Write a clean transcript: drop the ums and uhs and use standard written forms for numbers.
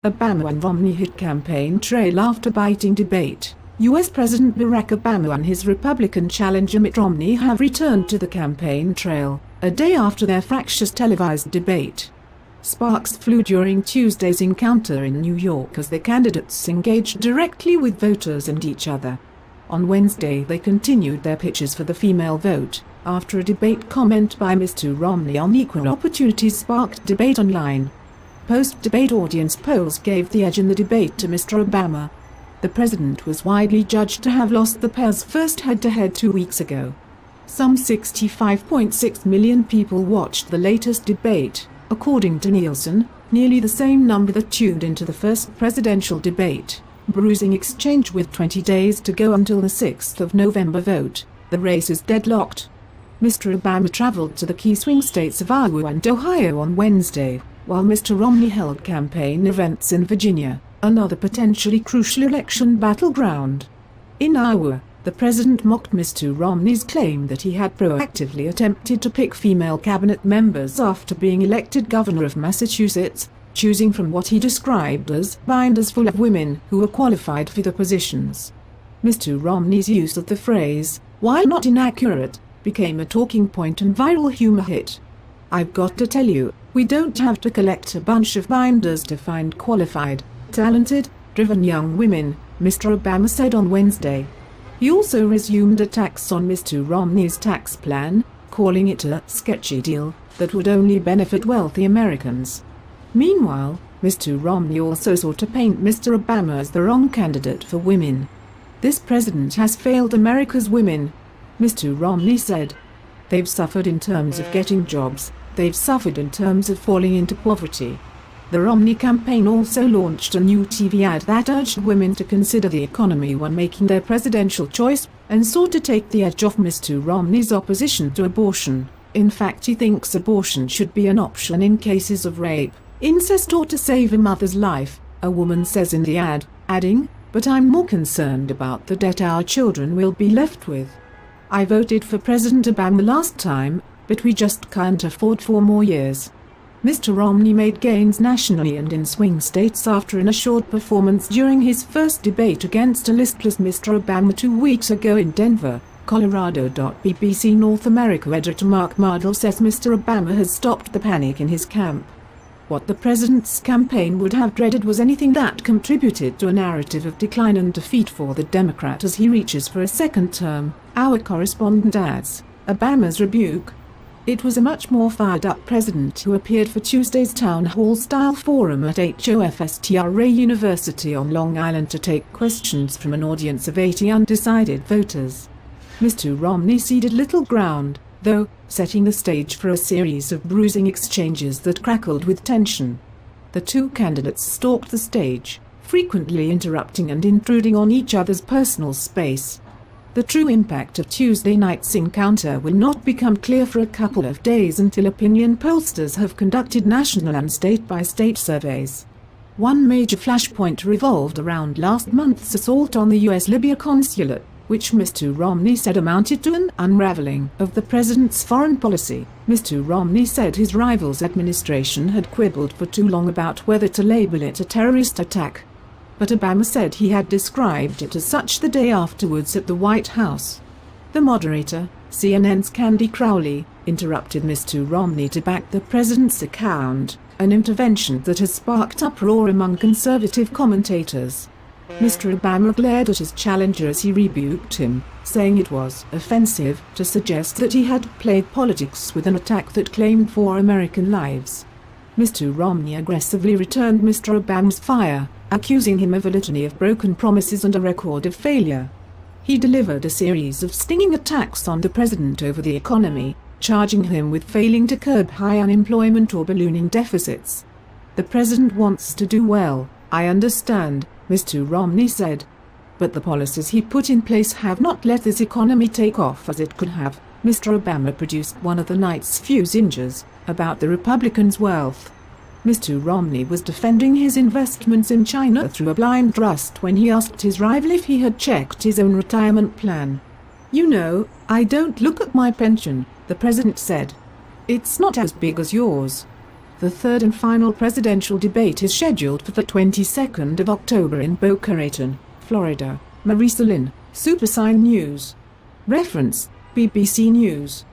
Obama and Romney hit campaign trail after biting debate. U.S. President Barack Obama and his Republican challenger Mitt Romney have returned to the campaign trail, a day after their fractious televised debate. Sparks flew during Tuesday's encounter in New York as the candidates engaged directly with voters and each other. On Wednesday they continued their pitches for the female vote, after a debate comment by Mr. Romney on equal opportunities sparked debate online. Post-debate audience polls gave the edge in the debate to Mr. Obama. The president was widely judged to have lost the pair's first head-to-head 2 weeks ago. Some 65.6 million people watched the latest debate, according to Nielsen, nearly the same number that tuned into the first presidential debate. Bruising exchange with 20 days to go until the 6th of November vote. The race is deadlocked. Mr. Obama traveled to the key swing states of Iowa and Ohio on Wednesday, while Mr. Romney held campaign events in Virginia, another potentially crucial election battleground. In Iowa, the president mocked Mr. Romney's claim that he had proactively attempted to pick female cabinet members after being elected governor of Massachusetts, choosing from what he described as binders full of women who were qualified for the positions. Mr. Romney's use of the phrase, while not inaccurate, became a talking point and viral humor hit. "I've got to tell you, we don't have to collect a bunch of binders to find qualified, talented, driven young women," Mr. Obama said on Wednesday. He also resumed attacks on Mr. Romney's tax plan, calling it a sketchy deal that would only benefit wealthy Americans. Meanwhile, Mr. Romney also sought to paint Mr. Obama as the wrong candidate for women. "This president has failed America's women," Mr. Romney said. "They've suffered in terms of getting jobs, they've suffered in terms of falling into poverty." The Romney campaign also launched a new TV ad that urged women to consider the economy when making their presidential choice, and sought to take the edge off Mr. Romney's opposition to abortion. In fact, he thinks abortion should be an option in cases of rape, incest or to save a mother's life, a woman says in the ad, adding, "But I'm more concerned about the debt our children will be left with. I voted for President Obama last time, but we just can't afford 4 more years." Mr. Romney made gains nationally and in swing states after an assured performance during his first debate against a listless Mr. Obama 2 weeks ago in Denver, Colorado. BBC North America editor Mark Mardell says Mr. Obama has stopped the panic in his camp. What the president's campaign would have dreaded was anything that contributed to a narrative of decline and defeat for the Democrat as he reaches for a second term, our correspondent adds. Obama's rebuke. It was a much more fired-up president who appeared for Tuesday's town hall-style forum at HOFSTRA University on Long Island to take questions from an audience of 80 undecided voters. Mr. Romney ceded little ground, though, setting the stage for a series of bruising exchanges that crackled with tension. The two candidates stalked the stage, frequently interrupting and intruding on each other's personal space. The true impact of Tuesday night's encounter will not become clear for a couple of days until opinion pollsters have conducted national and state-by-state surveys. One major flashpoint revolved around last month's assault on the U.S. Libya consulate, which Mr. Romney said amounted to an unraveling of the president's foreign policy. Mr. Romney said his rival's administration had quibbled for too long about whether to label it a terrorist attack. But Obama said he had described it as such the day afterwards at the White House. The moderator, CNN's Candy Crowley, interrupted Mr. Romney to back the president's account, an intervention that has sparked uproar among conservative commentators. Mr. Obama glared at his challenger as he rebuked him, saying it was offensive to suggest that he had played politics with an attack that claimed 4 American lives. Mr. Romney aggressively returned Mr. Obama's fire, accusing him of a litany of broken promises and a record of failure. He delivered a series of stinging attacks on the president over the economy, charging him with failing to curb high unemployment or ballooning deficits. "The president wants to do well, I understand," Mr. Romney said. "But the policies he put in place have not let this economy take off as it could have." Mr. Obama produced one of the night's few zingers about the Republicans' wealth. Mr. Romney was defending his investments in China through a blind trust when he asked his rival if he had checked his own retirement plan. "You know, I don't look at my pension," the president said. "It's not as big as yours." The third and final presidential debate is scheduled for the 22nd of October in Boca Raton, Florida. Marisa Lynn, Supersign News. Reference: BBC News.